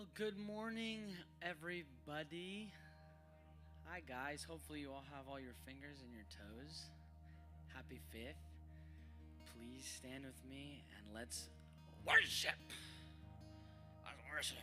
Well, good morning, everybody. Hi, guys. Hopefully, you all have all your fingers and your toes. Happy 5th. Please stand with me and let's worship. Let's worship.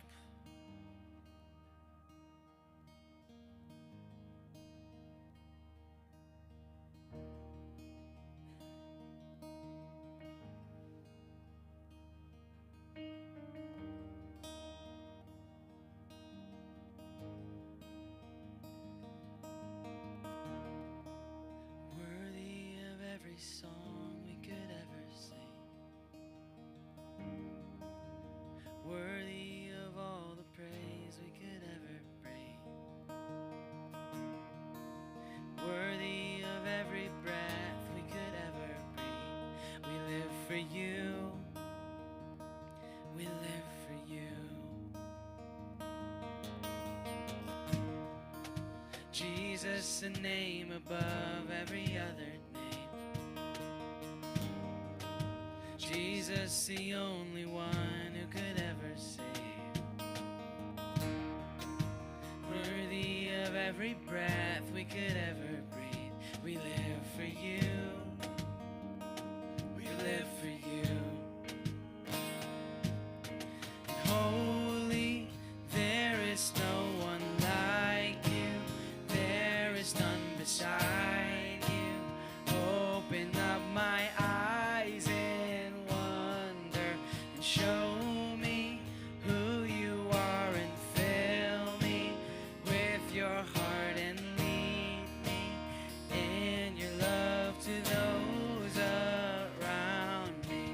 Worthy of every song we could ever sing. Worthy of all the praise we could ever bring. Worthy of every breath we could ever breathe. We live for you. We live for you. Jesus, the name above every other name. Jesus, the only one who could ever save. Worthy of every breath we could ever breathe. We live for you. We live for you. And holy, there is no one like you. There is none beside you. Open up my eyes in wonder and show me who you are and fill me with your heart and lead me in your love to those around me.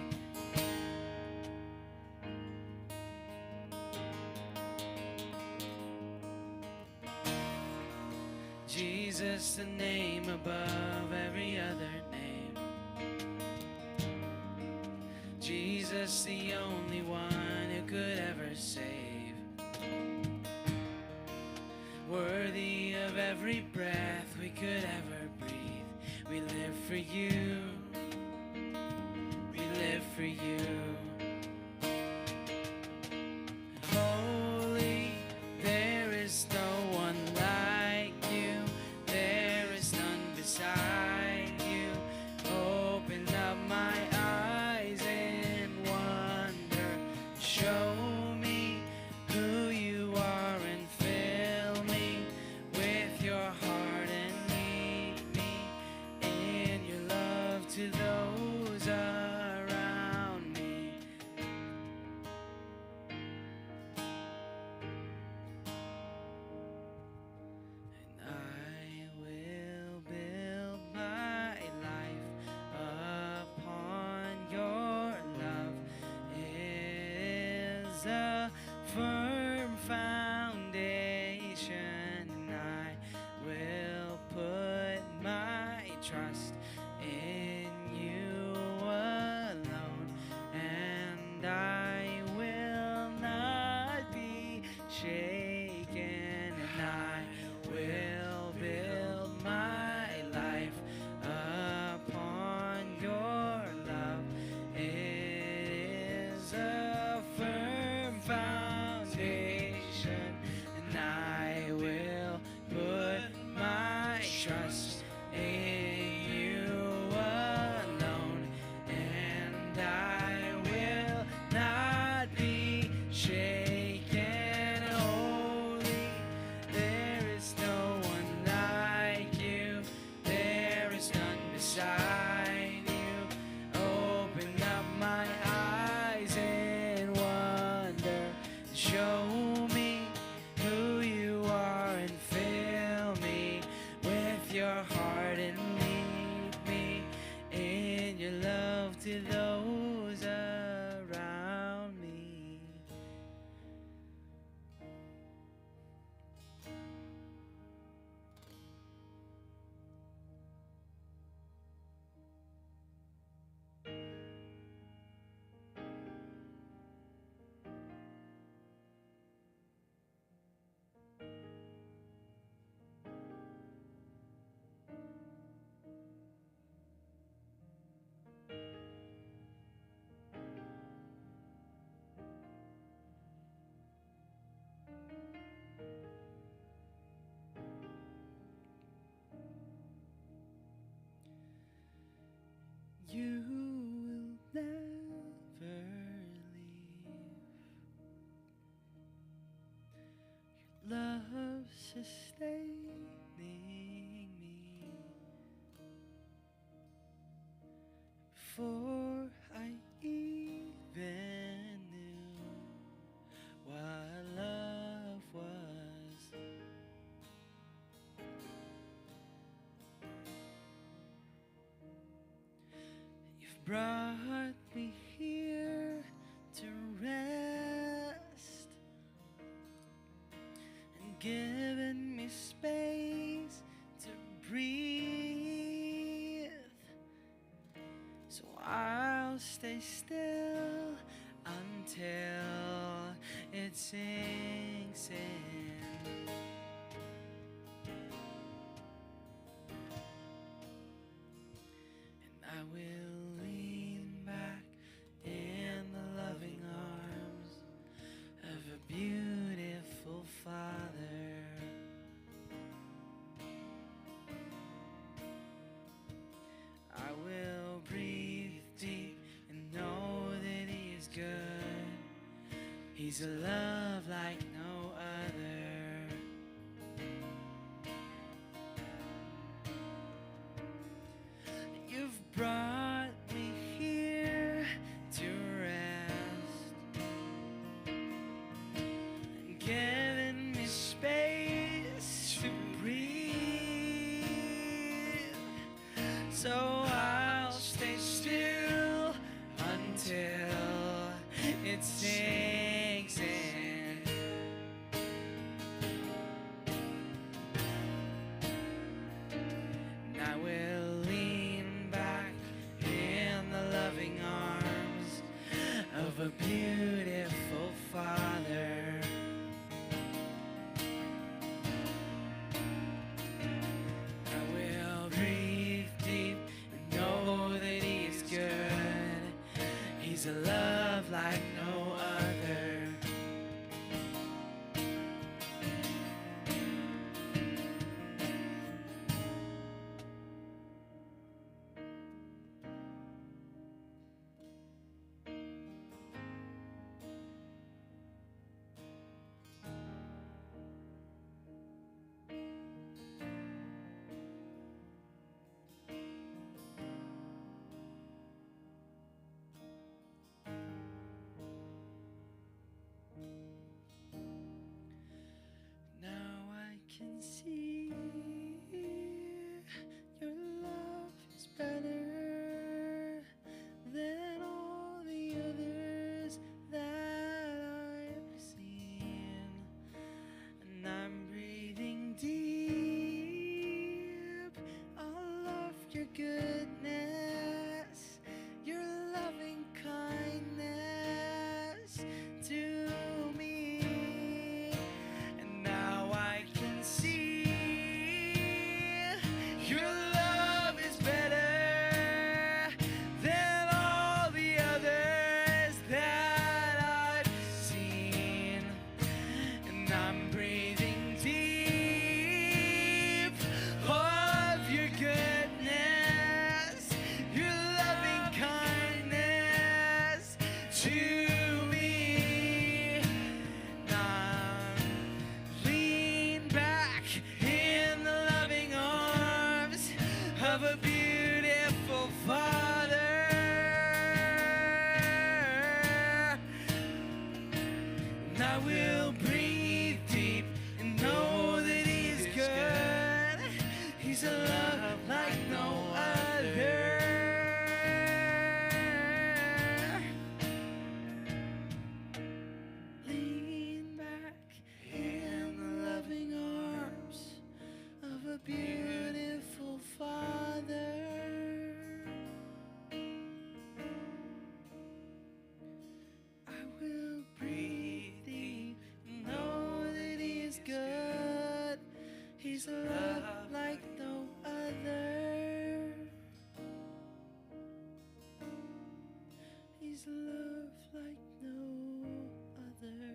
Jesus, the name above every other name. Jesus, the only one who could ever save. Worthy of every breath we could ever breathe. We live for you. We live for you. Holy, there is no one like you. There is none beside you. Open up my eyes in wonder. Show me who you are and fill me with your heart and lead me in your love to those around me. And I will build my life upon your love. It is a firm foundation, and I will put my trust in you alone, and I will not be shaken, and I will build my life upon your love. It is a firm foundation, and I will put my trust in you alone, and I will not be shaken. Holy, there is no one like you. There is none beside you. Open up my eyes in wonder. Show me who you are and fill me with your heart and lead me in your love to those around me. You will never leave. Your love sustaining me before I even knew what love was. You've brought me here to rest and given me space to breathe. So I'll stay still until it sinks in. And I will lean back in the loving arms of a beautiful Father. I will breathe deep and know that He is good. He's a love like no other. You've brought me here to rest and given me space to breathe. So I'll stay still until it sinks in. And I will lean back in the loving arms of a beautiful Father. I will breathe deep and know that He is good. He's a love like no other. Now I can see your love is better than all the others that I've seen. And I'm breathing deep all of your goodness, your loving kindness to me. And now I can see your love is better than all the others that I've seen. And I'm breathing deep of your goodness, your loving kindness to me. And I'm lean back in the loving arms of a beautiful Father. And I will breathe deep and know that He is good. He's a love like no other. Lean back in the loving arms of a beautiful Father. I will breathe deep and know that He is good. He's a love like no other. He's a love like no other.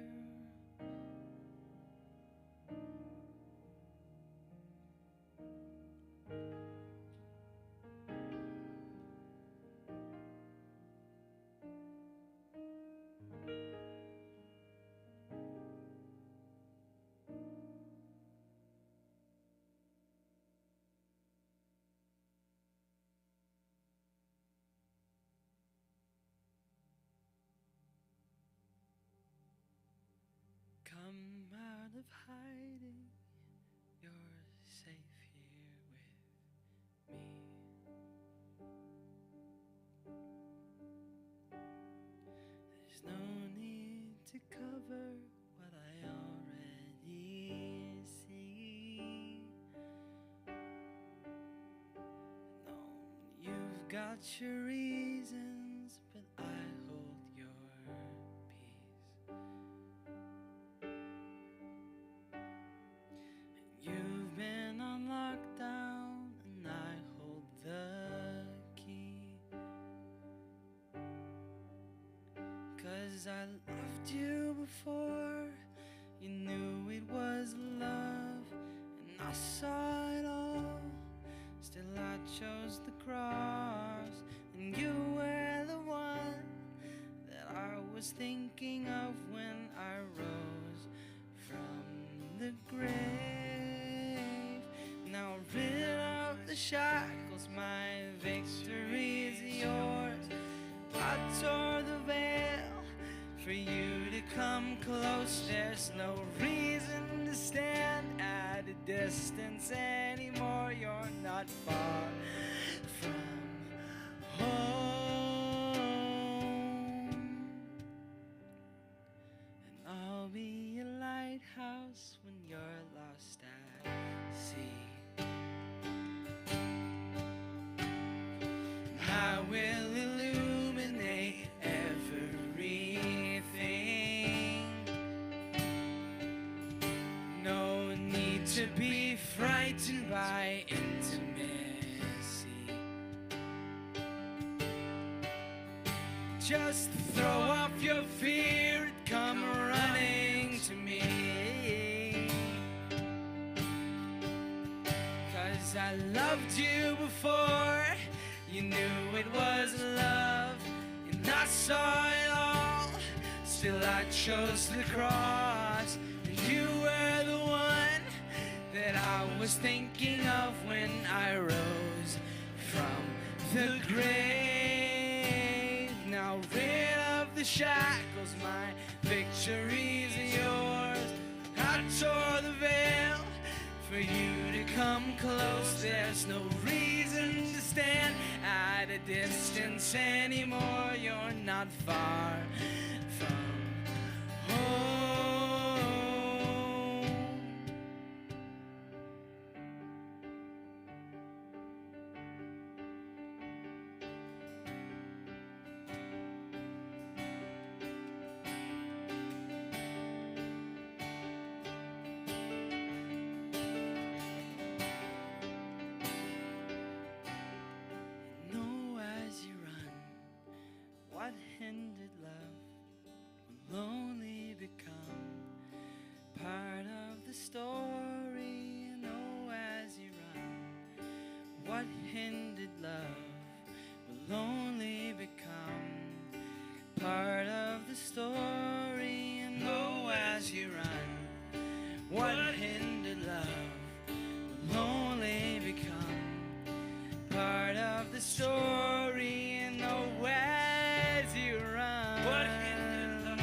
out of hiding, you're safe here with me. There's no need to cover what I already see. No, you've got your reasons, but I hold your peace. You've been on lockdown, and I hold the key. 'Cause I loved you before you knew it was love, and I saw it all. Still I chose the cross, and you were the one that I was thinking of when I rose from the grave. Now rid of the shackles, my victory is yours. I tore the veil for you to come close. There's no reason to stand at a distance anymore. You're not far from home. And I'll be a lighthouse when you're lost at sea. I will illuminate everything. No need to be frightened by intimacy. Just throw off your fear and come running to me. 'Cause I loved you before you knew it was love, and I saw it all. Still I chose the cross, and you were the one that I was thinking of when I rose from the grave. Now rid of the shackles, my victory's yours. I tore the veil for you to come close. There's no reason to stand at a distance anymore. You're not far from home. What hindered love will only become part of the story. And oh, as you run, what hindered love will only become part of the story. And oh, as you run, what hindered love will only become part of the story. And oh, as you run, what hindered love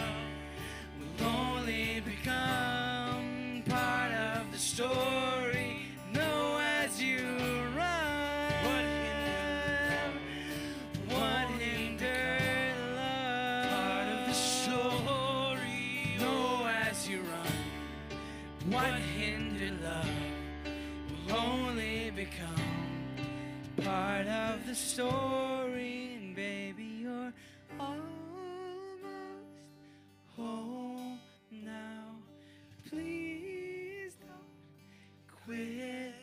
will only become part of the story. No, as you run, what hindered love, part of the story. No, as you run, what hindered love will only become part of the story. And baby, you're almost home now. Please don't quit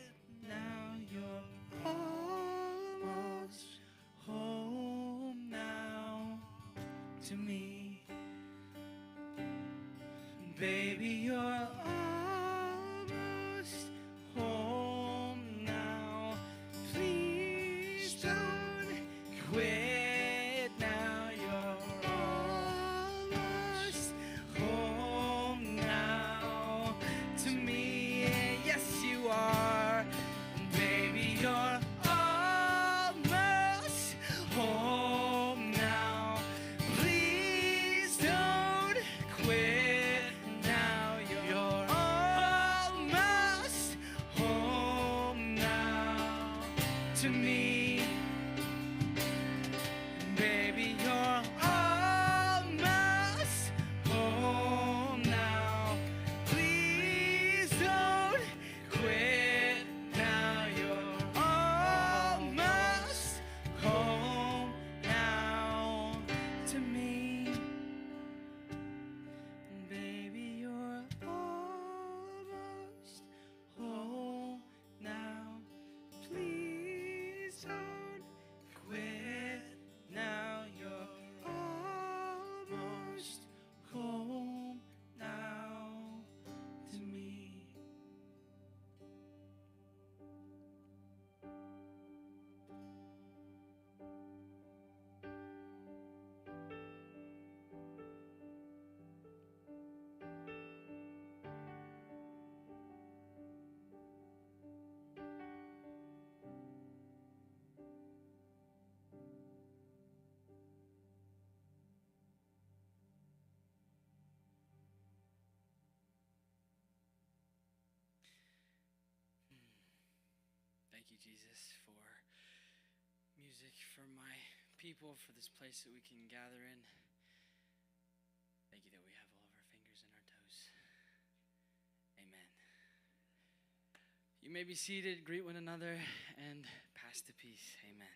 now. You're almost home now to me. Baby, you're almost home now. Please don't quit now. You're almost home now to me. Yes, you are. Baby, you're almost home now. Please don't quit now. You're to me. Baby, you're almost home now. Please don't quit now. You're almost home now to me. Baby, you're almost home now. Please don't quit now. You're almost home now to me. Thank you, Jesus, for music, for my people, for this place that we can gather in. Thank you that we have all of our fingers and our toes. Amen. You may be seated, greet one another, and pass the peace. Amen.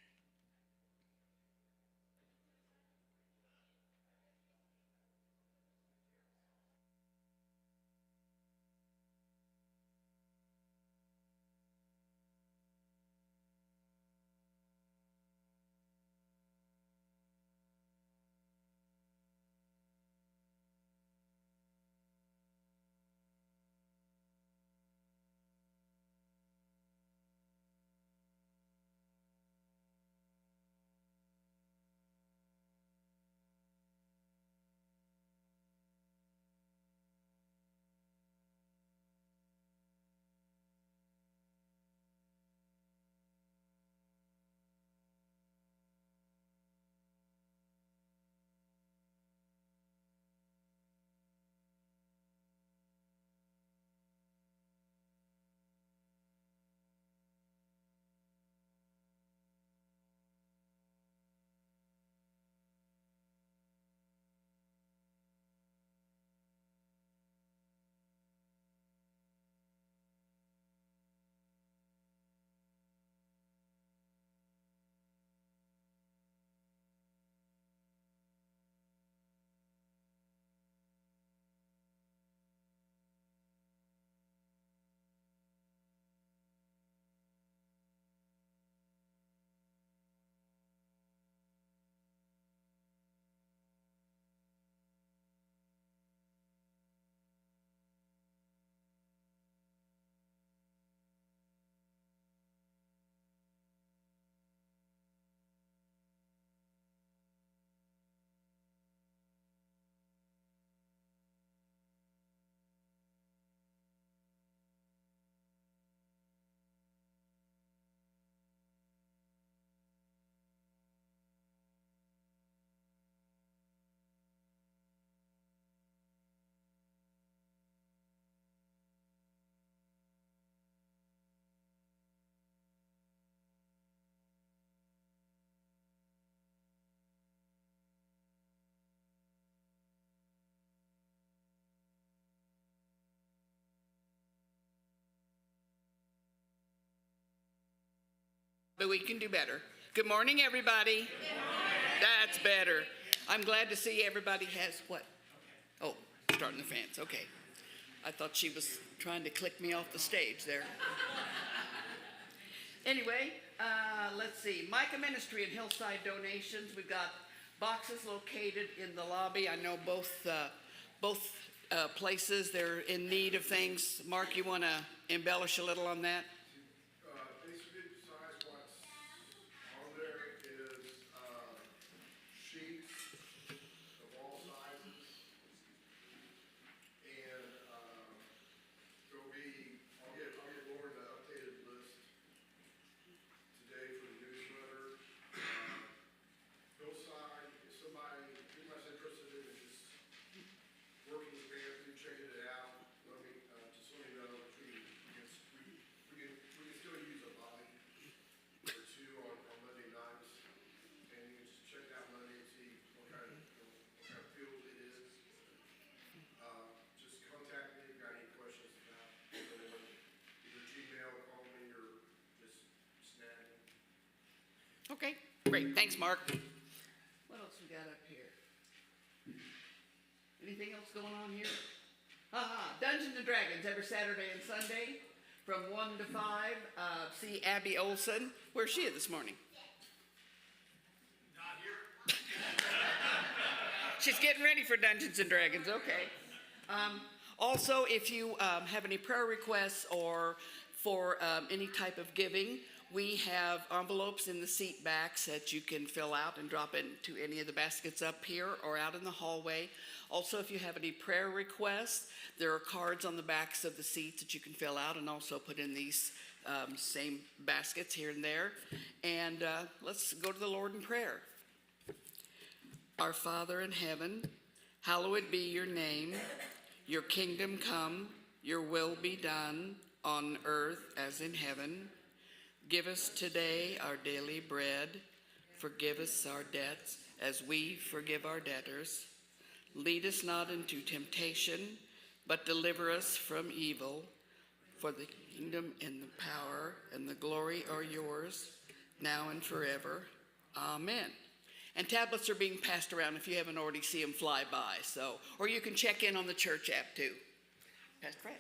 But we can do better. Good morning, everybody. That's better. I'm glad to see everybody has what? Oh, starting the fans. Okay. I thought she was trying to click me off the stage there. Anyway, let's see. Micah Ministry and Hillside donations. We've got boxes located in the lobby. I know both places. They're in need of things. Mark, you want to embellish a little on that? Basically, besides what's on there is sheets of all sizes, and I'll get Lauren the updated list today for the newsletter. Hillside, if anybody's interested in just working with Anthony, checking it out, just let me know. We can Okay, great. Thanks, Mark. What else we got up here? Anything else going on here? Dungeons and Dragons every Saturday and Sunday from 1 to 5. See Abby Olson. Where's she at this morning? Not here. She's getting ready for Dungeons and Dragons. Okay. Also, if you have any prayer requests or for any type of giving, we have envelopes in the seat backs that you can fill out and drop into any of the baskets up here or out in the hallway. Also, if you have any prayer requests, there are cards on the backs of the seats that you can fill out and also put in these same baskets here and there. And let's go to the Lord in prayer. Our Father in heaven, hallowed be your name. Your kingdom come, your will be done on earth as in heaven. Give us today our daily bread. Forgive us our debts as we forgive our debtors. Lead us not into temptation, but deliver us from evil. For the kingdom and the power and the glory are yours, now and forever. Amen. And tablets are being passed around if you haven't already seen them fly by. So, or you can check in on the church app too. Pastor Brad.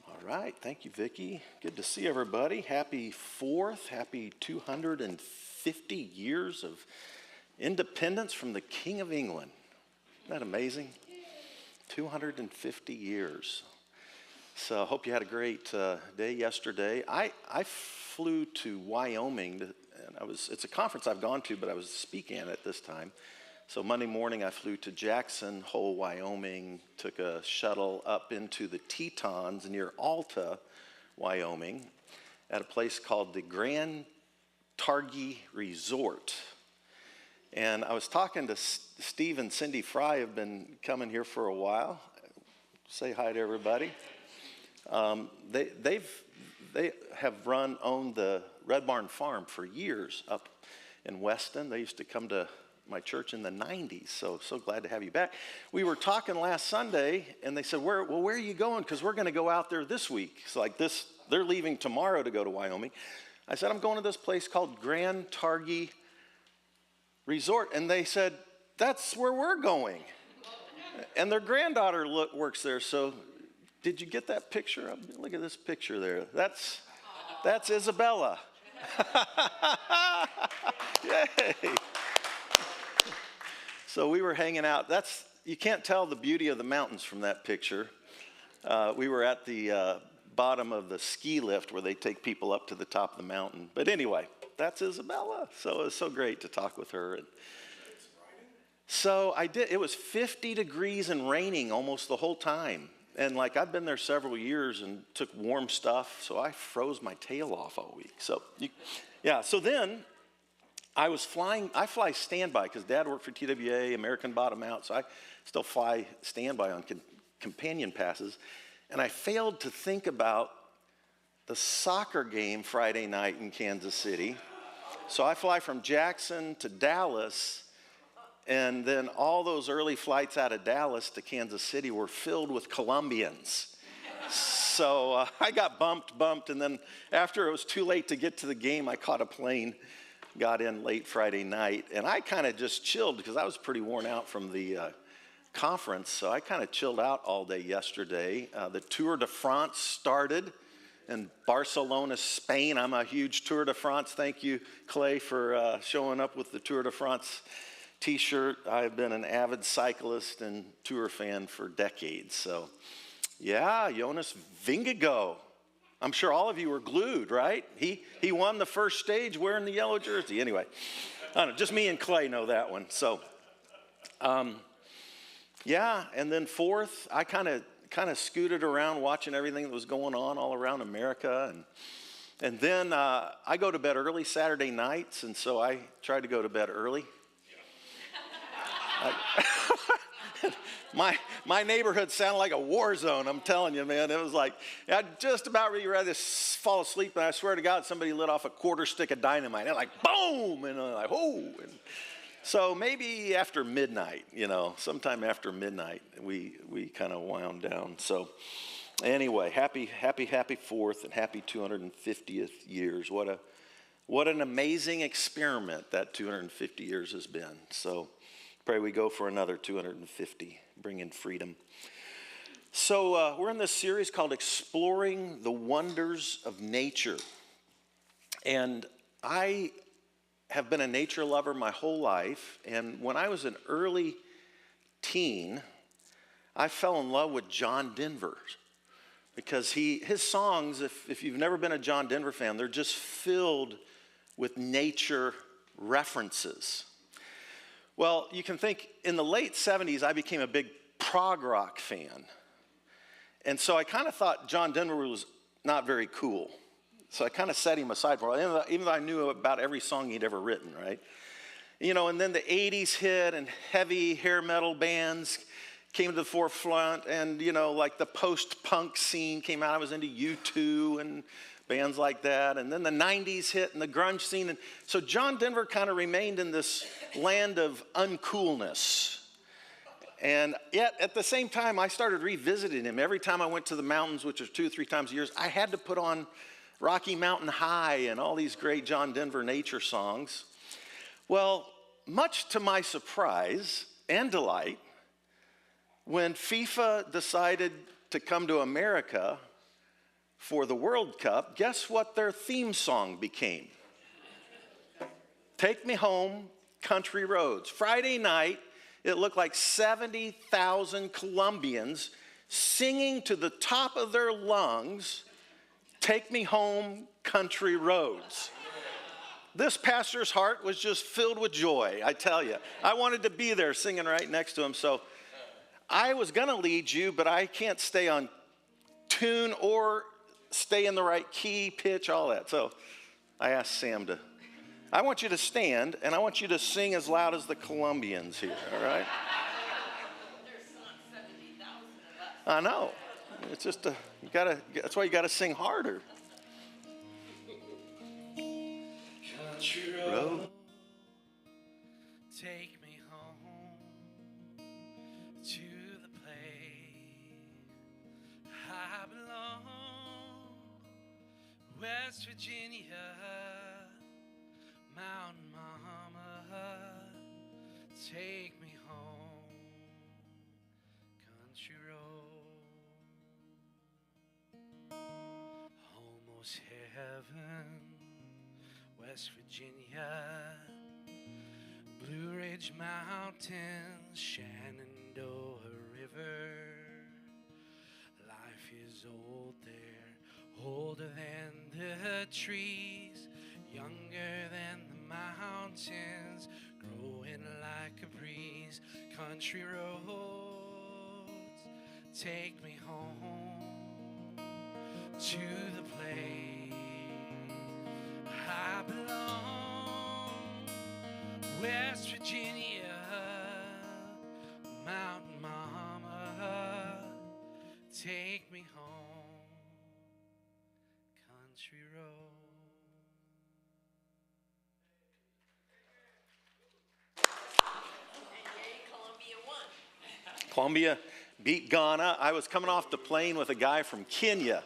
All right, thank you, Vicki. Good to see everybody. Happy 4th, happy 250 years of independence from the King of England. Isn't that amazing? 250 years. So I hope you had a great day yesterday. I flew to Wyoming, and it's a conference I've gone to, but I was speaking at it this time. So Monday morning I flew to Jackson Hole, Wyoming, took a shuttle up into the Tetons near Alta, Wyoming, at a place called the Grand Targhee Resort. And I was talking to Steve and Cindy Fry, have been coming here for a while. Say hi to everybody. They have owned the Red Barn Farm for years up in Weston. They used to come to my church in the 90s, so glad to have you back. We were talking last Sunday, and they said, where are you going? Because we're going to go out there this week. It's like this, they're leaving tomorrow to go to Wyoming. I said, I'm going to this place called Grand Targhee Resort, and they said, that's where we're going. And their granddaughter works there, so did you get that picture? Look at this picture there. That's Isabella. Yay. So we were hanging out. You can't tell the beauty of the mountains from that picture. We were at the bottom of the ski lift where they take people up to the top of the mountain. But anyway, that's Isabella. So it was so great to talk with her. So I did. It was 50 degrees and raining almost the whole time. And like I've been there several years and took warm stuff, so I froze my tail off all week. So then I fly standby because Dad worked for TWA, American Bottom Out, so I still fly standby on companion passes. And I failed to think about the soccer game Friday night in Kansas City. So I fly from Jackson to Dallas, and then all those early flights out of Dallas to Kansas City were filled with Colombians. So I got bumped, and then after it was too late to get to the game, I caught a plane, got in late Friday night, and I kind of just chilled because I was pretty worn out from the conference, so I kind of chilled out all day yesterday. The Tour de France started in Barcelona, Spain. I'm a huge Tour de France. Thank you, Clay, for showing up with the Tour de France t-shirt. I've been an avid cyclist and tour fan for decades. So, yeah, Jonas Vingegaard. I'm sure all of you were glued, right? He won the first stage wearing the yellow jersey. Anyway, I don't know, just me and Clay know that one. So, yeah, and then 4th, I kind of scooted around watching everything that was going on all around America. And then I go to bed early Saturday nights, and so I tried to go to bed early. My neighborhood sounded like a war zone, I'm telling you, man. It was like, I'd just about really rather fall asleep, and I swear to God, somebody lit off a quarter stick of dynamite. And like, boom! And I'm like, oh! And so maybe after midnight, sometime after midnight, we kind of wound down. So Anyway, happy 4th and happy 250th years. What an amazing experiment that 250 years has been. So pray we go for another 250, bringing freedom. So we're in this series called Exploring the Wonders of Nature. And I have been a nature lover my whole life. And when I was an early teen, I fell in love with John Denver. Because his songs, if you've never been a John Denver fan, they're just filled with nature references. Well, you can think in the late 70s, I became a big prog rock fan. And so I kind of thought John Denver was not very cool. So I kind of set him aside for a while, even though I knew about every song he'd ever written, right? You know, and then the 80s hit and heavy hair metal bands came to the forefront, and, you know, like the post-punk scene came out. I was into U2 and bands like that. And then the 90s hit and the grunge scene. And so John Denver kind of remained in this land of uncoolness. And yet, at the same time, I started revisiting him. Every time I went to the mountains, which was 2 or 3 times a year, I had to put on Rocky Mountain High and all these great John Denver nature songs. Well, much to my surprise and delight, when FIFA decided to come to America for the World Cup, guess what their theme song became? Take Me Home, Country Roads. Friday night, it looked like 70,000 Colombians singing to the top of their lungs, Take Me Home, Country Roads. This pastor's heart was just filled with joy, I tell you. I wanted to be there singing right next to him, so I was going to lead you, but I can't stay on tune or stay in the right key, pitch, all that. So I asked Sam I want you to stand, and I want you to sing as loud as the Colombians here, all right? There's not 70,000 of us. I know. It's just, that's why you got to sing harder. Country road, take me home to the place I belong, West Virginia, Mountain Mama, take me home, country road, almost heaven, West Virginia, Blue Ridge Mountains, Shenandoah River. Life is old there, older than the trees, younger than the mountains, growing like a breeze. Country roads, take me home to the place I belong, West Virginia, Mountain Mama, take me home, country road. And yay, Columbia won. Colombia beat Ghana. I was coming off the plane with a guy from Kenya,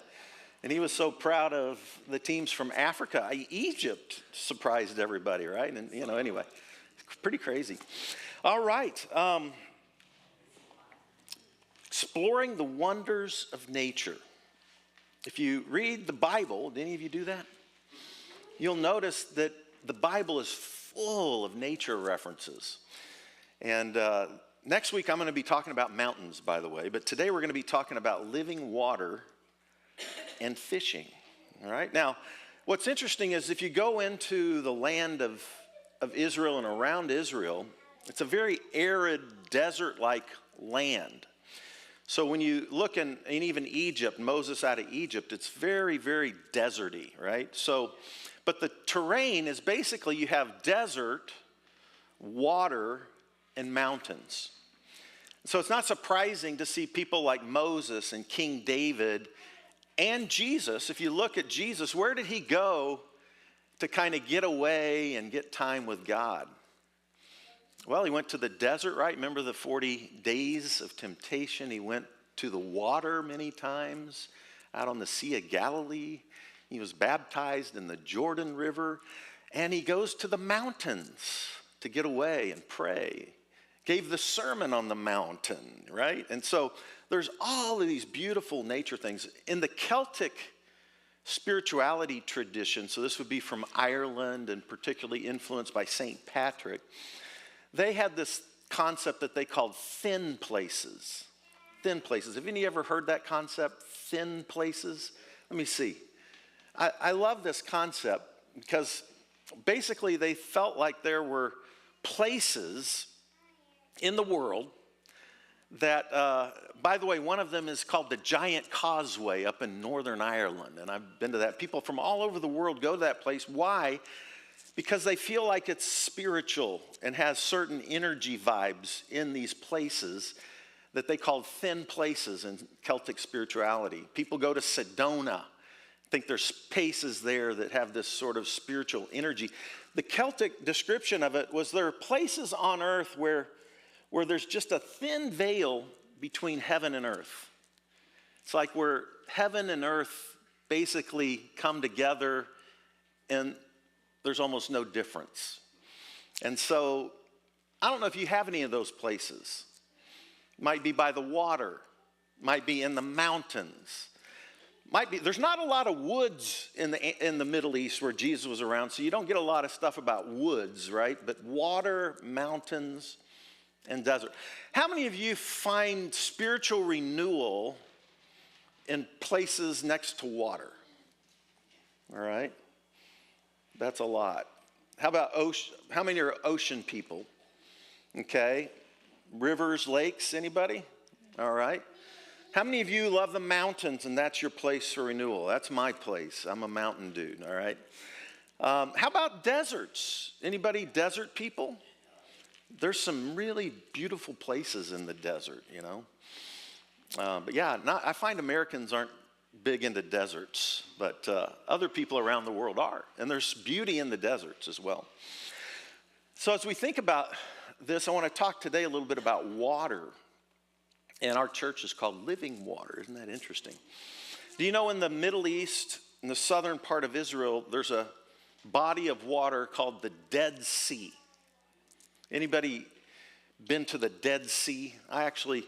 and he was so proud of the teams from Africa. Egypt surprised everybody, right? And, you know, anyway, it's pretty crazy. All right. Exploring the wonders of nature. If you read the Bible, did any of you do that? You'll notice that the Bible is full of nature references. And next week I'm going to be talking about mountains, by the way. But today we're going to be talking about living water and fishing. All right? Now, what's interesting is if you go into the land of Israel and around Israel, it's a very arid, desert-like land. So when you look in even Egypt, Moses out of Egypt, it's very, very deserty, right? So, but the terrain is basically you have desert, water, and mountains. So it's not surprising to see people like Moses and King David and Jesus. If you look at Jesus, where did he go to kind of get away and get time with God? Well, he went to the desert, right? Remember the 40 days of temptation? He went to the water many times, out on the Sea of Galilee. He was baptized in the Jordan River, and he goes to the mountains to get away and pray. Gave the Sermon on the Mountain, right? And so there's all of these beautiful nature things. In the Celtic spirituality tradition, so this would be from Ireland and particularly influenced by St. Patrick, they had this concept that they called thin places. Thin places. Have any ever heard that concept, thin places? Let me see. I love this concept because basically they felt like there were places in the world that, by the way, one of them is called the Giant Causeway up in Northern Ireland, and I've been to that. People from all over the world go to that place. Why? Because they feel like it's spiritual and has certain energy vibes in these places that they call thin places in Celtic spirituality. People go to Sedona. I think there's spaces there that have this sort of spiritual energy. The Celtic description of it was there are places on earth where there's just a thin veil between heaven and earth. It's like where heaven and earth basically come together and there's almost no difference. And so I don't know if you have any of those places. Might be by the water, might be in the mountains. Might be, there's not a lot of woods in the Middle East where Jesus was around, so you don't get a lot of stuff about woods, right? But water, mountains, and desert. How many of you find spiritual renewal in places next to water? All right, that's a lot. How about ocean? How many are ocean people? Okay, rivers, lakes, anybody? All right. How many of you love the mountains and that's your place for renewal? That's my place. I'm a mountain dude, all right? How about deserts? Anybody desert people? There's some really beautiful places in the desert, you know? But yeah, I find Americans aren't big into deserts, but other people around the world are. And there's beauty in the deserts as well. So as we think about this, I want to talk today a little bit about water. And our church is called Living Water. Isn't that interesting? Do you know in the Middle East, in the southern part of Israel, there's a body of water called the Dead Sea? Anybody been to the Dead Sea? I actually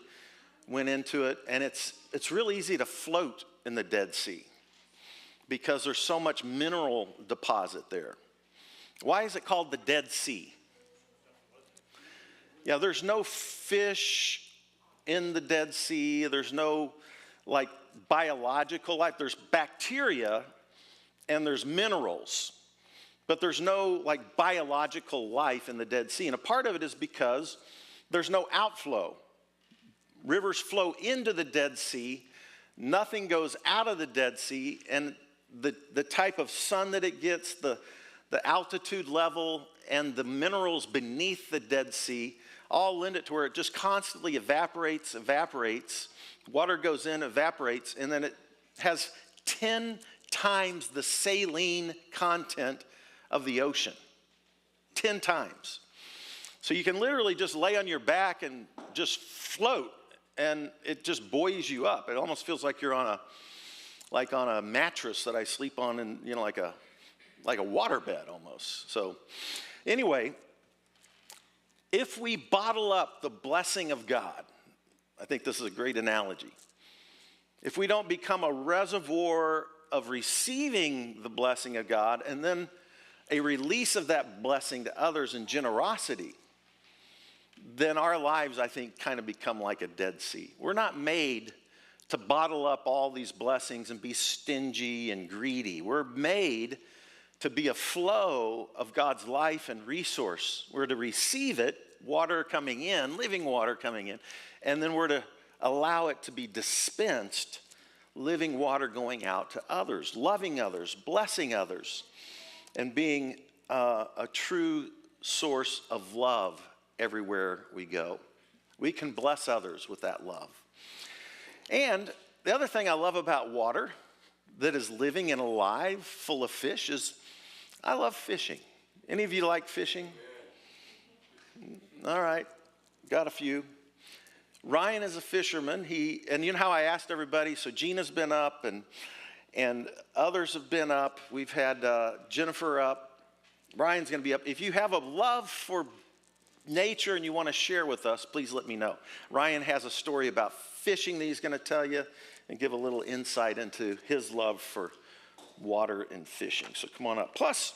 went into it, and it's really easy to float in the Dead Sea because there's so much mineral deposit there. Why is it called the Dead Sea? Yeah, there's no fish in the Dead Sea. There's no like biological life. There's bacteria and there's minerals, but there's no like biological life in the Dead Sea. And a part of it is because there's no outflow. Rivers flow into the Dead Sea. Nothing goes out of the Dead Sea. And the type of sun that it gets, the altitude level, and the minerals beneath the Dead Sea all lend it to where it just constantly evaporates. Water goes in, evaporates, and then it has 10 times the saline content of the ocean. 10 times. So you can literally just lay on your back and just float, and it just buoys you up. It almost feels like you're on a mattress that I sleep on, and you know, like a water bed almost. So anyway, if we bottle up the blessing of God, I think this is a great analogy. If we don't become a reservoir of receiving the blessing of God and then a release of that blessing to others in generosity, then our lives, I think, kind of become like a Dead Sea. We're not made to bottle up all these blessings and be stingy and greedy. We're made to be a flow of God's life and resource. We're to receive it, water coming in, living water coming in, and then we're to allow it to be dispensed, living water going out to others, loving others, blessing others, and being a true source of love everywhere we go. We can bless others with that love. And the other thing I love about water that is living and alive, full of fish, is I love fishing. Any of you like fishing? All right, got a few. Ryan is a fisherman. And you know how I asked everybody, so Gina's been up and others have been up. We've had Jennifer up. Ryan's going to be up. If you have a love for nature and you want to share with us, please let me know. Ryan has a story about fishing that he's going to tell you and give a little insight into his love for water and fishing. So come on up. Plus,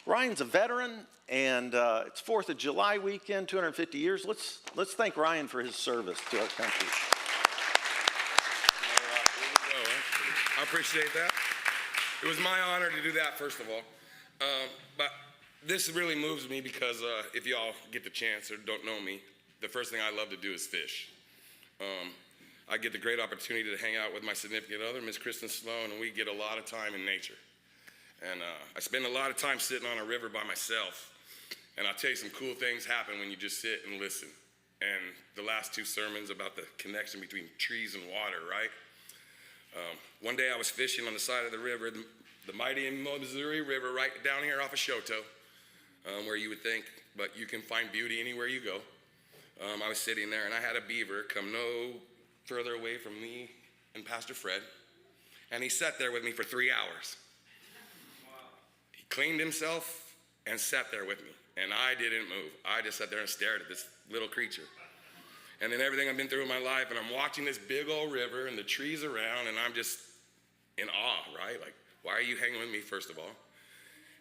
Ryan's a veteran, and it's 4th of July weekend, 250 years. Let's thank Ryan for his service to our country. All right, here we go. I appreciate that. It was my honor to do that, first of all. But this really moves me because if y'all get the chance or don't know me, the first thing I love to do is fish. I get the great opportunity to hang out with my significant other, Miss Kristen Sloan, and we get a lot of time in nature. And I spend a lot of time sitting on a river by myself. And I'll tell you, some cool things happen when you just sit and listen. And the last 2 sermons about the connection between trees and water, right? One day I was fishing on the side of the river, the mighty Missouri River, right down here off of Shoto, where you would think, but you can find beauty anywhere you go. I was sitting there, and I had a beaver come no further away from me and Pastor Fred, and he sat there with me for 3 hours. He cleaned himself and sat there with me, and I didn't move. I just sat there and stared at this little creature. And then everything I've been through in my life, and I'm watching this big old river and the trees around, and I'm just in awe, right? Like, why are you hanging with me, first of all?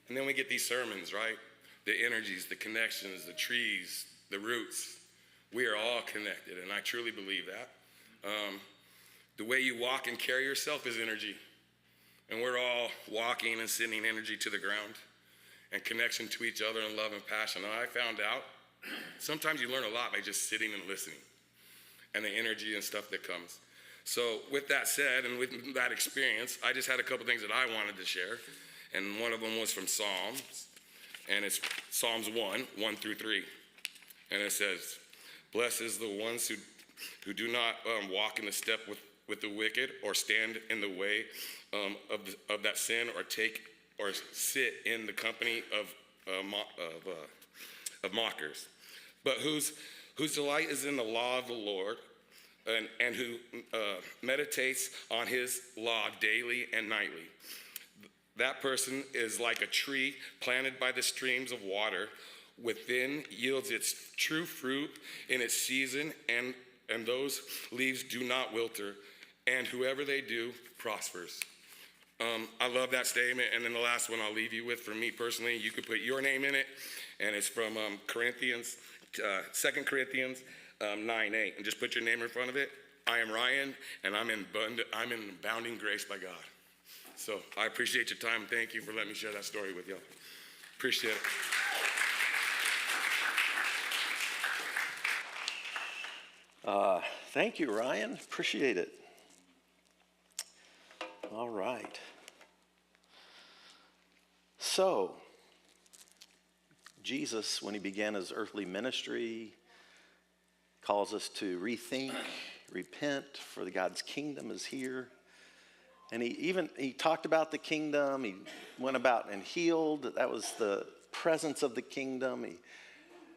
And then we get these sermons, right? The energies, the connections, the trees, the roots. We are all connected, and I truly believe that. The way you walk and carry yourself is energy. And we're all walking and sending energy to the ground and connection to each other in love and passion. And I found out sometimes you learn a lot by just sitting and listening and the energy and stuff that comes. So with that said, and with that experience, I just had a couple things that I wanted to share. And one of them was from Psalms. And it's Psalms 1 through 3. And it says, "Blessed is the ones who do not walk in the step with the wicked, or stand in the way of that sin, or sit in the company of mockers, but whose delight is in the law of the Lord, and who meditates on his law daily and nightly. That person is like a tree planted by the streams of water, within yields its true fruit in its season, and those leaves do not wilt, and whoever they do prospers." I love that statement. And then the last one I'll leave you with, for me personally, you could put your name in it, and it's from 2 Corinthians 9:8, and just put your name in front of it. I am Ryan, and I'm in abounding grace by God. So I appreciate your time. Thank you for letting me share that story with y'all. Appreciate it. Thank you, Ryan. Appreciate it. All right. So, Jesus, when he began his earthly ministry, calls us to rethink, repent, for God's kingdom is here. And he talked about the kingdom. He went about and healed. That was the presence of the kingdom.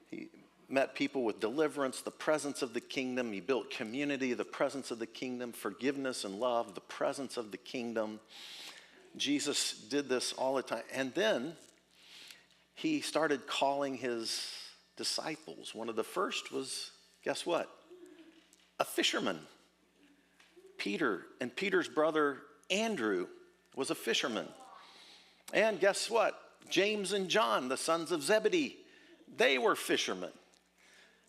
He met people with deliverance, the presence of the kingdom. He built community, the presence of the kingdom, forgiveness and love, the presence of the kingdom. Jesus did this all the time. And then he started calling his disciples. One of the first was, guess what? A fisherman. Peter, and Peter's brother Andrew was a fisherman. And guess what? James and John, the sons of Zebedee, they were fishermen.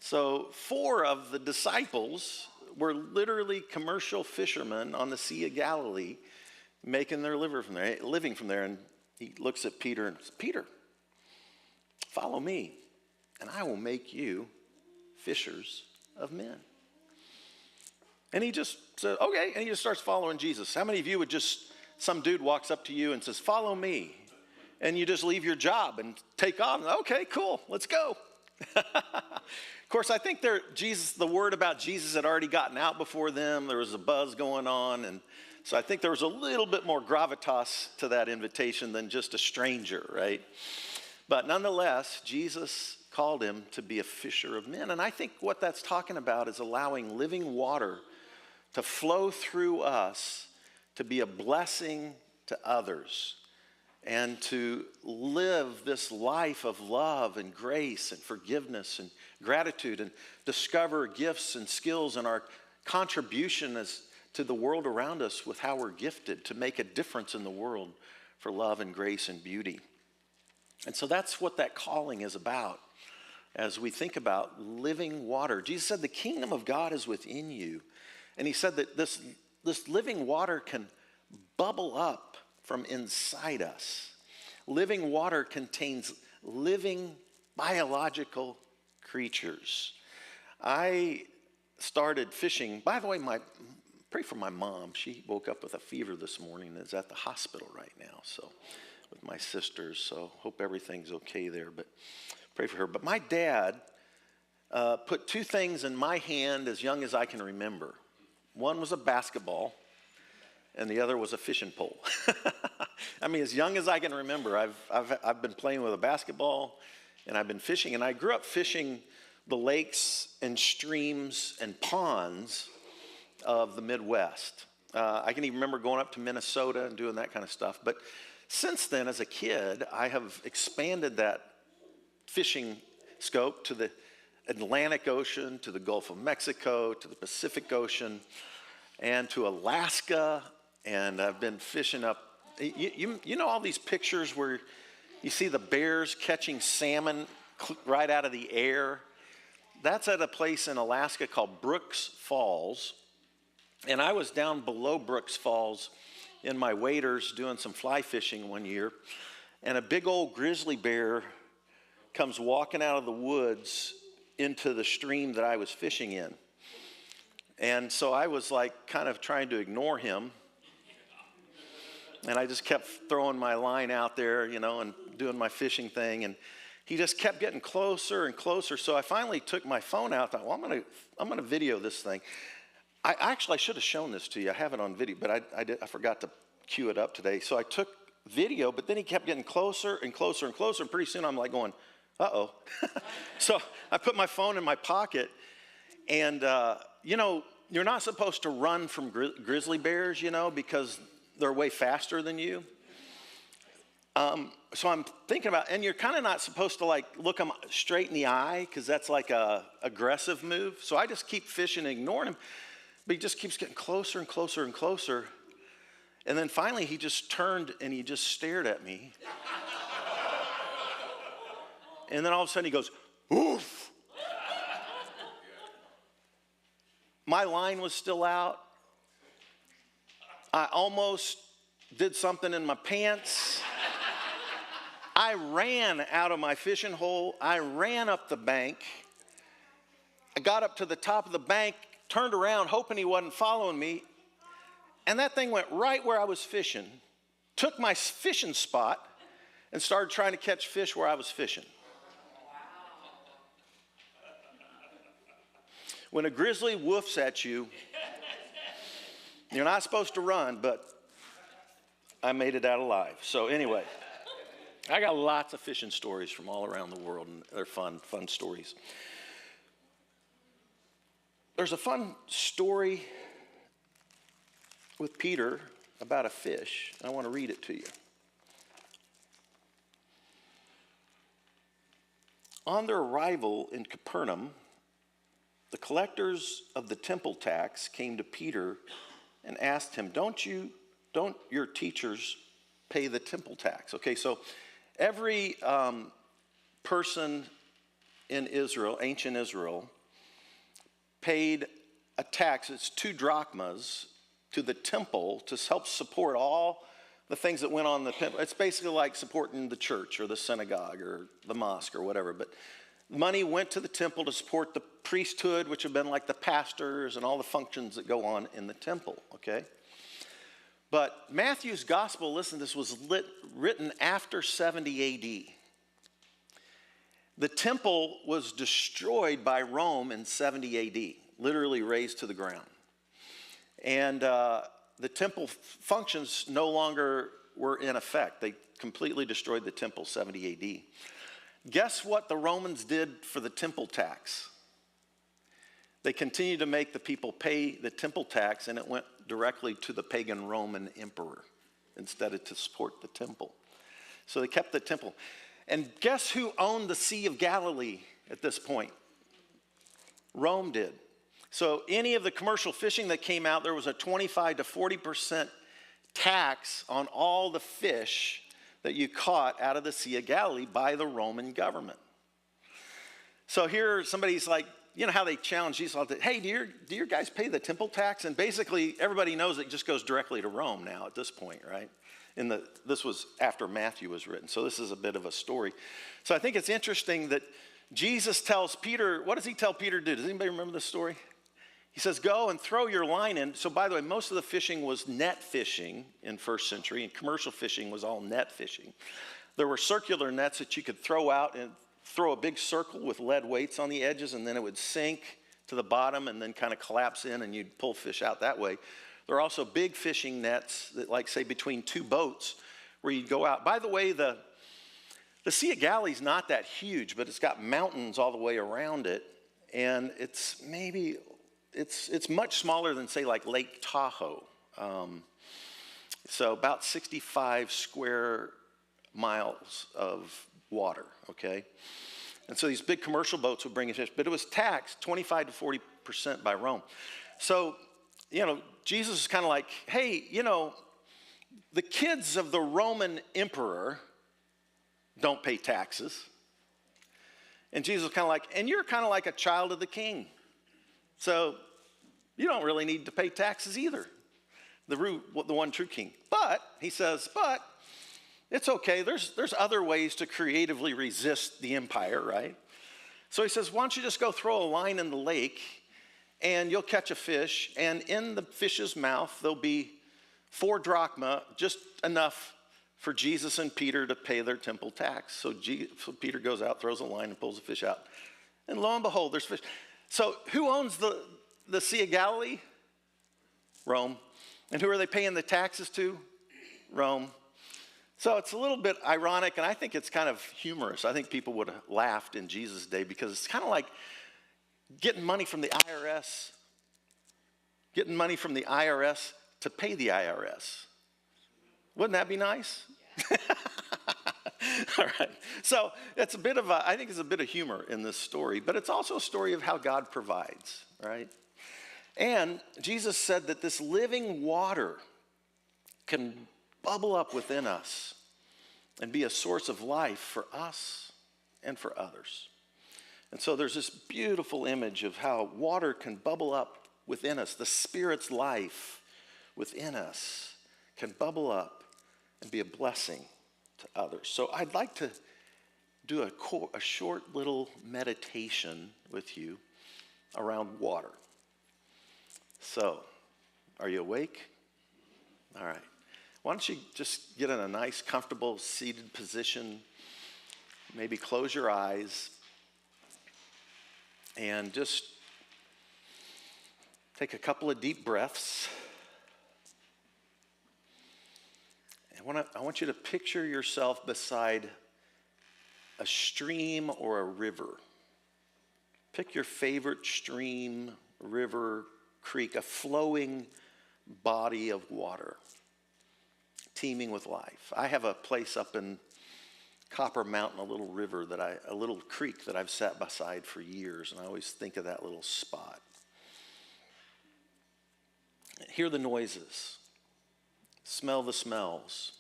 So 4 of the disciples were literally commercial fishermen on the Sea of Galilee, making their living from there. And he looks at Peter and says, "Peter, follow me, and I will make you fishers of men." And he just said, okay, and he just starts following Jesus. How many of you would some dude walks up to you and says, "Follow me," and you just leave your job and take off? Okay, cool, let's go. Of course, I think the word about Jesus had already gotten out before them. There was a buzz going on, and so I think there was a little bit more gravitas to that invitation than just a stranger, right? But nonetheless, Jesus called him to be a fisher of men. And I think what that's talking about is allowing living water to flow through us to be a blessing to others and to live this life of love and grace and forgiveness and gratitude and discover gifts and skills and our contribution as to the world around us with how we're gifted to make a difference in the world for love and grace and beauty. And so that's what that calling is about as we think about living water. Jesus said the kingdom of God is within you. And he said that this living water can bubble up from inside us. Living water contains living biological creatures. I started fishing. By the way, pray for my mom. She woke up with a fever this morning and is at the hospital right now. So with my sisters. So hope everything's okay there. But pray for her. But my dad put two things in my hand as young as I can remember. One was a basketball, and the other was a fishing pole. I mean, as young as I can remember, I've been playing with a basketball, and I've been fishing. And I grew up fishing the lakes and streams and ponds of the Midwest. I can even remember going up to Minnesota and doing that kind of stuff. But since then, as a kid, I have expanded that fishing scope to the Atlantic Ocean, to the Gulf of Mexico, to the Pacific Ocean, and to Alaska. And I've been fishing up. You know all these pictures where you see the bears catching salmon right out of the air? That's at a place in Alaska called Brooks Falls. And I was down below Brooks Falls in my waders doing some fly fishing one year. And a big old grizzly bear comes walking out of the woods into the stream that I was fishing in. And so I was like kind of trying to ignore him. And I just kept throwing my line out there, and doing my fishing thing. And he just kept getting closer and closer. So I finally took my phone out. Thought, well, I'm gonna video this thing. I should have shown this to you. I have it on video, but I forgot to cue it up today. So I took video, but then he kept getting closer and closer and closer. And pretty soon I'm like going, uh-oh. So I put my phone in my pocket. And, you're not supposed to run from grizzly bears, because they're way faster than you. So I'm thinking about, and you're kind of not supposed to like look them straight in the eye because that's like a aggressive move. So I just keep fishing and ignoring him, but he just keeps getting closer and closer and closer. And then finally he just turned and he just stared at me. And then all of a sudden he goes, oof. My line was still out. I almost did something in my pants. I ran out of my fishing hole. I ran up the bank. I got up to the top of the bank, turned around, hoping he wasn't following me. And that thing went right where I was fishing, took my fishing spot, and started trying to catch fish where I was fishing. When a grizzly woofs at you, you're not supposed to run, but I made it out alive. So anyway, I got lots of fishing stories from all around the world, and they're fun stories. There's a fun story with Peter about a fish. I want to read it to you. On their arrival in Capernaum, the collectors of the temple tax came to Peter and asked him, don't your teachers pay the temple tax? Okay, so every person in Israel, ancient Israel, paid a tax. It's 2 drachmas to the temple to help support all the things that went on in the temple. It's basically like supporting the church or the synagogue or the mosque or whatever. But money went to the temple to support the priesthood, which have been like the pastors and all the functions that go on in the temple, okay? But Matthew's gospel, listen, this was written after 70 AD. The temple was destroyed by Rome in 70 AD, literally razed to the ground. And the temple functions no longer were in effect. They completely destroyed the temple 70 AD. Guess what the Romans did for the temple tax? They continued to make the people pay the temple tax, and it went directly to the pagan Roman emperor instead of to support the temple. So they kept the temple. And guess who owned the Sea of Galilee at this point? Rome did. So any of the commercial fishing that came out, there was a 25 to 40% tax on all the fish that you caught out of the Sea of Galilee by the Roman government. So here somebody's like, you know how they challenge Jesus, hey, do your guys pay the temple tax? And basically everybody knows it just goes directly to Rome now at this point, right? This was after Matthew was written, so this is a bit of a story. So I think it's interesting that Jesus tells Peter, what does he tell Peter to do? Does anybody remember this story? He says, go and throw your line in. So by the way, most of the fishing was net fishing in first century, and commercial fishing was all net fishing. There were circular nets that you could throw out and throw a big circle with lead weights on the edges, and then it would sink to the bottom and then kind of collapse in, and you'd pull fish out that way. There are also big fishing nets that, like, say, between two boats where you'd go out. By the way, the Sea of Galilee is not that huge, but it's got mountains all the way around it, and it's much smaller than, say, like Lake Tahoe. So about 65 square miles of water, okay? And so these big commercial boats would bring in fish, but it was taxed 25 to 40% by Rome. So, Jesus is kind of like, hey, the kids of the Roman emperor don't pay taxes. And Jesus was kind of like, and you're kind of like a child of the king. So you don't really need to pay taxes either, the one true king. But, he says, it's okay. There's other ways to creatively resist the empire, right? So he says, why don't you just go throw a line in the lake and you'll catch a fish, and in the fish's mouth there'll be 4 drachma, just enough for Jesus and Peter to pay their temple tax. So Peter goes out, throws a line, and pulls the fish out. And lo and behold, there's fish. So who owns the Sea of Galilee? Rome. And who are they paying the taxes to? Rome. So it's a little bit ironic, and I think it's kind of humorous. I think people would have laughed in Jesus' day, because it's kind of like getting money from the IRS, to pay the IRS. Wouldn't that be nice? All right. So it's I think it's a bit of humor in this story, but it's also a story of how God provides, right? And Jesus said that this living water can bubble up within us and be a source of life for us and for others. And so there's this beautiful image of how water can bubble up within us. The Spirit's life within us can bubble up and be a blessing to others. So I'd like to do a short little meditation with you around water. So, are you awake? All right. Why don't you just get in a nice, comfortable, seated position. Maybe close your eyes. And just take a couple of deep breaths. And I want you to picture yourself beside a stream or a river. Pick your favorite stream, river, creek, a flowing body of water, teeming with life. I have a place up in Copper Mountain, a little creek that I've sat beside for years, and I always think of that little spot. Hear the noises, smell the smells,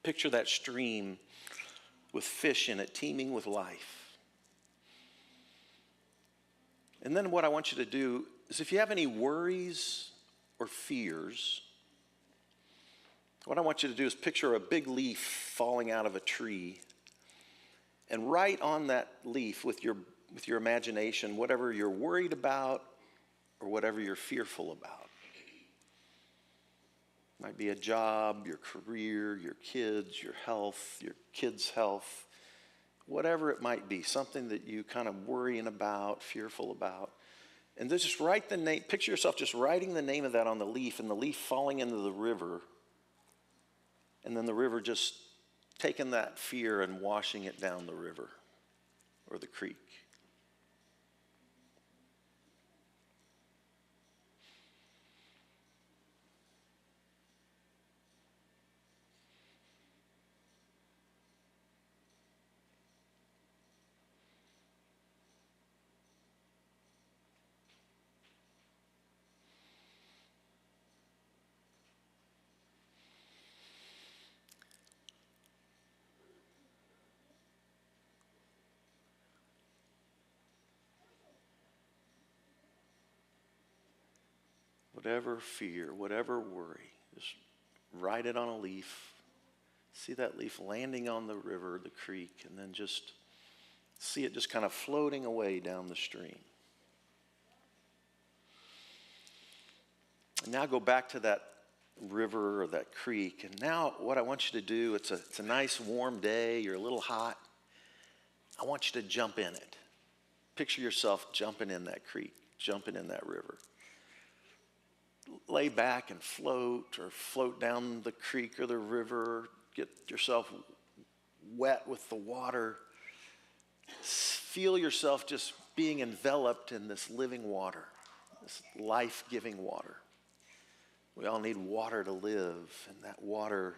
picture that stream with fish in it, teeming with life. And then what I want you to do is, if you have any worries or fears, what I want you to do is picture a big leaf falling out of a tree, and write on that leaf with your imagination whatever you're worried about or whatever you're fearful about. It might be a job, your career, your kids, your health, your kids' health, whatever it might be, something that you kind of worrying about, fearful about. And then just write the name, picture yourself just writing the name of that on the leaf, and the leaf falling into the river, and then the river just taking that fear and washing it down the river or the creek. Whatever fear, whatever worry, just write it on a leaf. See that leaf landing on the river, the creek, and then just see it just kind of floating away down the stream. And now go back to that river or that creek. And now what I want you to do, it's a nice warm day, you're a little hot. I want you to jump in it. Picture yourself jumping in that creek, jumping in that river. Lay back and float, or float down the creek or the river. Get yourself wet with the water. Feel yourself just being enveloped in this living water, this life-giving water. We all need water to live, and that water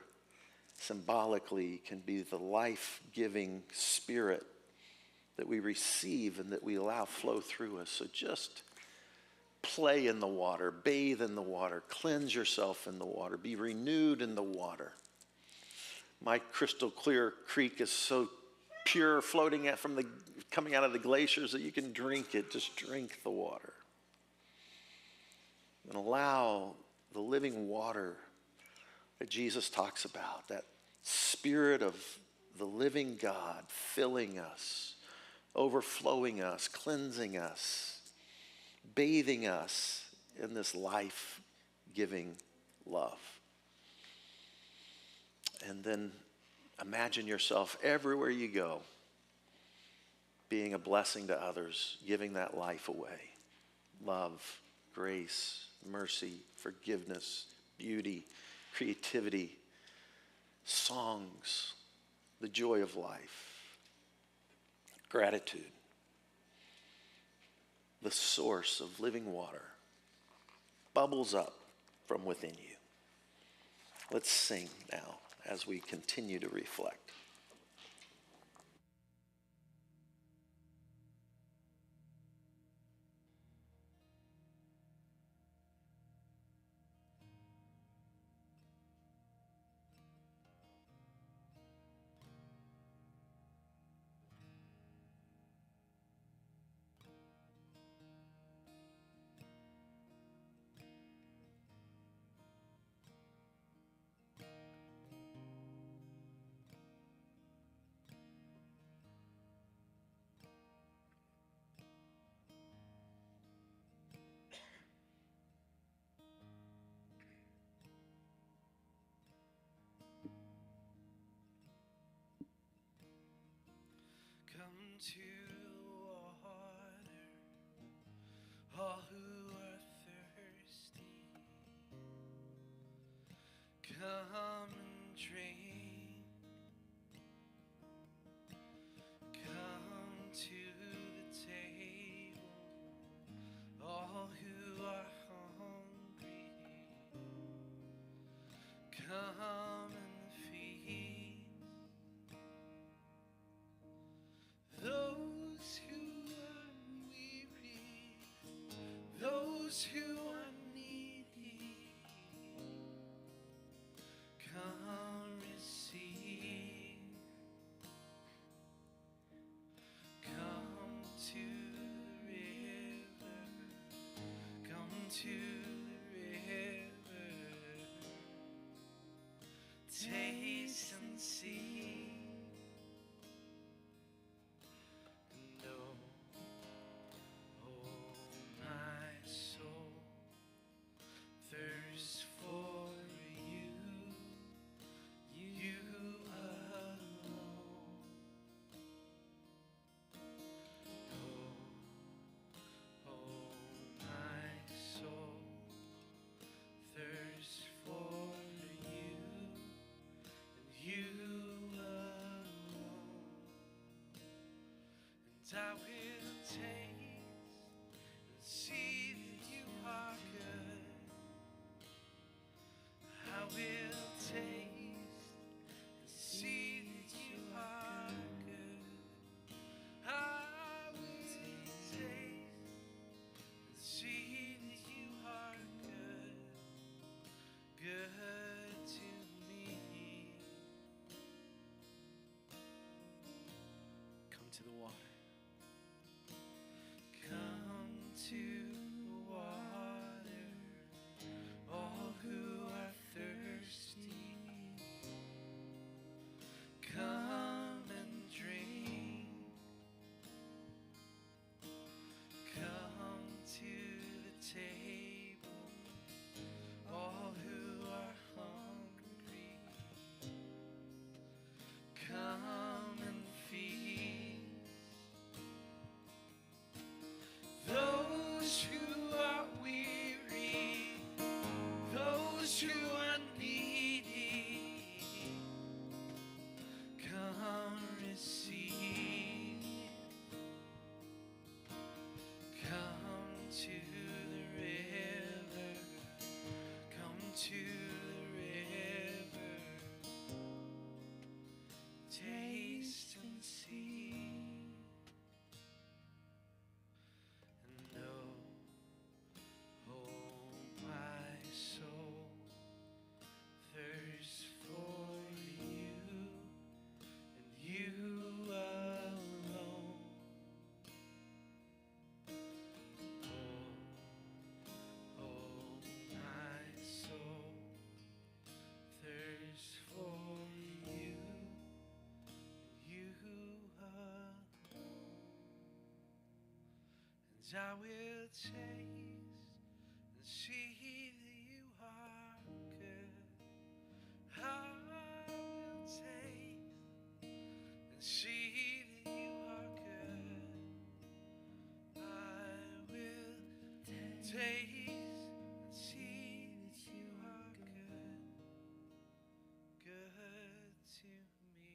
symbolically can be the life-giving spirit that we receive and that we allow flow through us. So just play in the water, bathe in the water, cleanse yourself in the water, be renewed in the water. My crystal clear creek is so pure, floating out coming out of the glaciers, that you can drink it. Just drink the water. And allow the living water that Jesus talks about, that spirit of the living God filling us, overflowing us, cleansing us, bathing us in this life-giving love. And then imagine yourself everywhere you go being a blessing to others, giving that life away. Love, grace, mercy, forgiveness, beauty, creativity, songs, the joy of life, gratitude, the source of living water bubbles up from within you. Let's sing now as we continue to reflect. Come to the water, all who are thirsty. Come and drink. Come to the table, all who are hungry. Come and feast. Those who are weary, those who are needy, come receive. Come to the river, come to the river, taste and see. You to the water. Come to the water, all who are thirsty. Come and drink. Come to the table, all who are hungry. Come and feast. Those who are weary, those who are needy, come receive. Come to the river, come to the river, taste and see, and know, oh my soul, thirst for you, and you alone. Oh, my soul, thirst for you, and you alone. And I will taste and see that you are good. I will taste and see that you are good. I will taste and see that you are good, good to me.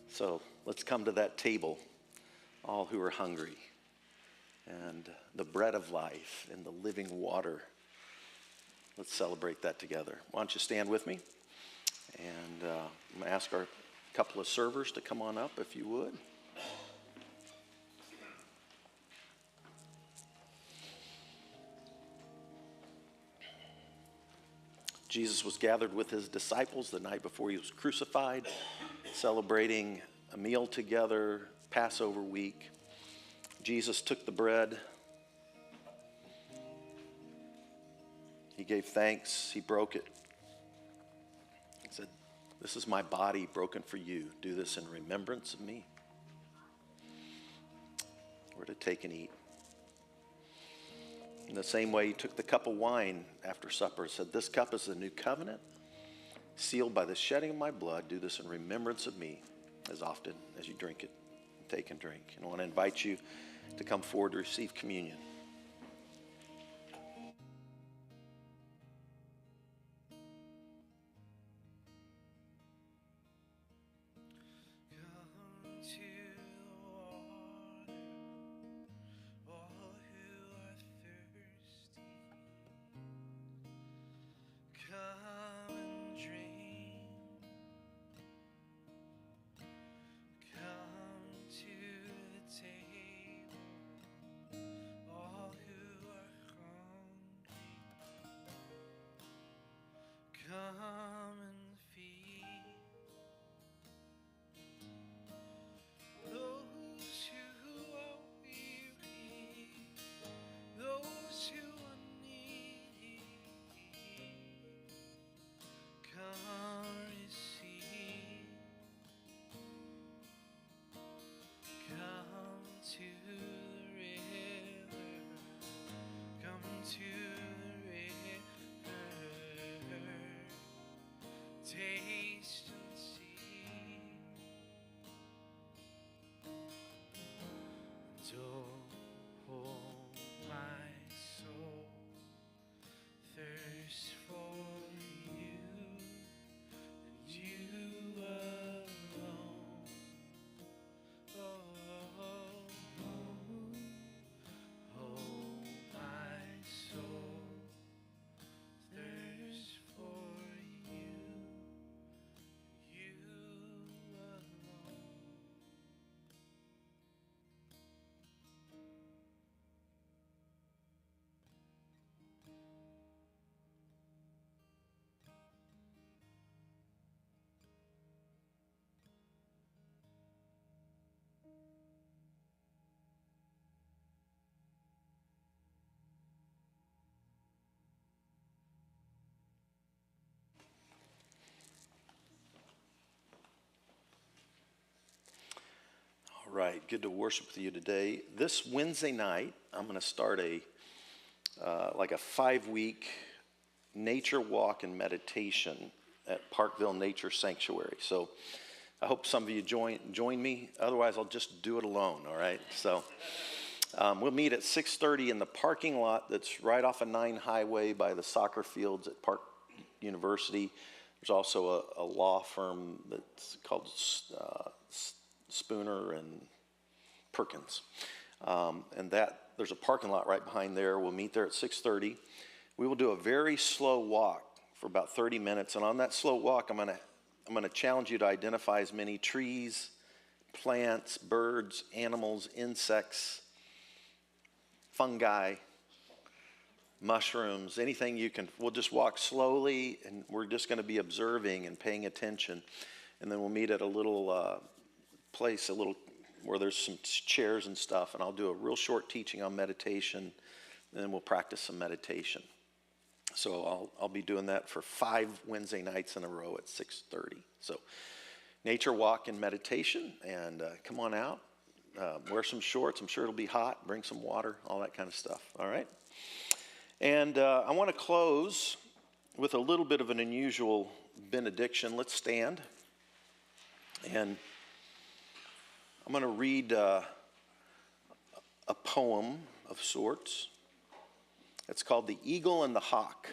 So let's come to that table, all who are hungry, and the bread of life and the living water. Let's celebrate that together. Why don't you stand with me? And I'm going to ask our couple of servers to come on up, if you would. Jesus was gathered with his disciples the night before he was crucified, celebrating a meal together, Passover week. Jesus took the bread. He gave thanks. He broke it. He said, "This is my body broken for you. Do this in remembrance of me." We're to take and eat. In the same way, he took the cup of wine after supper and said, "This cup is the new covenant, sealed by the shedding of my blood. Do this in remembrance of me as often as you drink it. Take and drink." And I want to invite you to come forward to receive communion. Come to the water, all who are thirsty. Come and drink. Come to the table, all who are hungry. Come and feed. Those who are weary, those who are needy, come receive. Come to the river, come to the river, taste and see. Oh, my soul, thirst for you, and you alone. Oh, my soul, thirst for you, right, good to worship with you today. This Wednesday night, I'm going to start like a 5-week nature walk and meditation at Parkville Nature Sanctuary. So I hope some of you join me. Otherwise, I'll just do it alone, all right? So we'll meet at 6:30 in the parking lot that's right off of 9 Highway by the soccer fields at Park University. There's also a law firm that's called Spooner and Perkins. And there's a parking lot right behind there. We'll meet there at 6:30. We will do a very slow walk for about 30 minutes. And on that slow walk, I'm going to challenge you to identify as many trees, plants, birds, animals, insects, fungi, mushrooms, anything you can. We'll just walk slowly, and we're just going to be observing and paying attention. And then we'll meet at a little place, where there's some chairs and stuff, and I'll do a real short teaching on meditation, and then we'll practice some meditation. So I'll be doing that for 5 Wednesday nights in a row at 6:30. So nature walk and meditation, and come on out, wear some shorts. I'm sure it'll be hot. Bring some water, all that kind of stuff. All right. And I want to close with a little bit of an unusual benediction. Let's stand, and I'm going to read a poem of sorts. It's called The Eagle and the Hawk.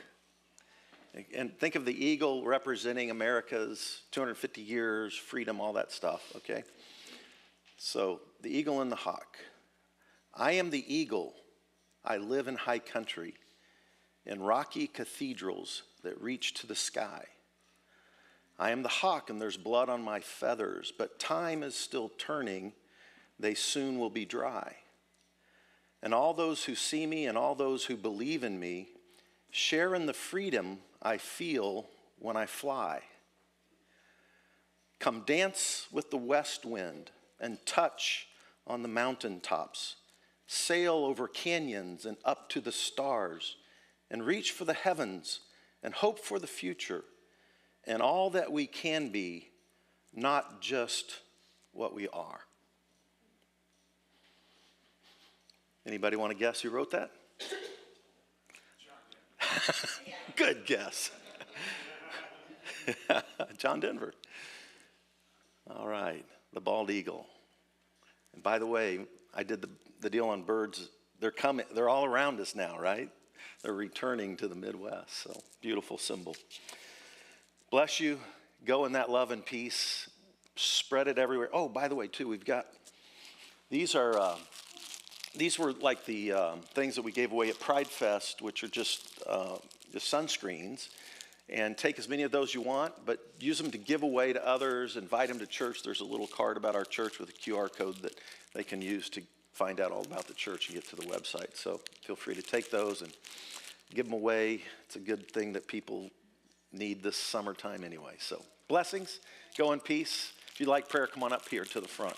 And think of the eagle representing America's 250 years, freedom, all that stuff, okay? So, The Eagle and the Hawk. I am the eagle. I live in high country, in rocky cathedrals that reach to the sky. I am the hawk, and there's blood on my feathers, but time is still turning. They soon will be dry. And all those who see me and all those who believe in me share in the freedom I feel when I fly. Come dance with the west wind and touch on the mountaintops. Sail over canyons and up to the stars, and reach for the heavens and hope for the future and all that we can be, not just what we are. Anybody want to guess who wrote that? Good guess. John Denver. All right, the bald eagle. And by the way, I did the deal on birds. They're coming. They're all around us now, right? They're returning to the Midwest. So beautiful symbol. Bless you. Go in that love and peace. Spread it everywhere. Oh, by the way, too, we've got these were like the things that we gave away at Pride Fest, which are just the sunscreens. And take as many of those you want, but use them to give away to others. Invite them to church. There's a little card about our church with a QR code that they can use to find out all about the church and get to the website. So feel free to take those and give them away. It's a good thing that people need this summertime anyway. So blessings. Go in peace. If you'd like prayer, come on up here to the front.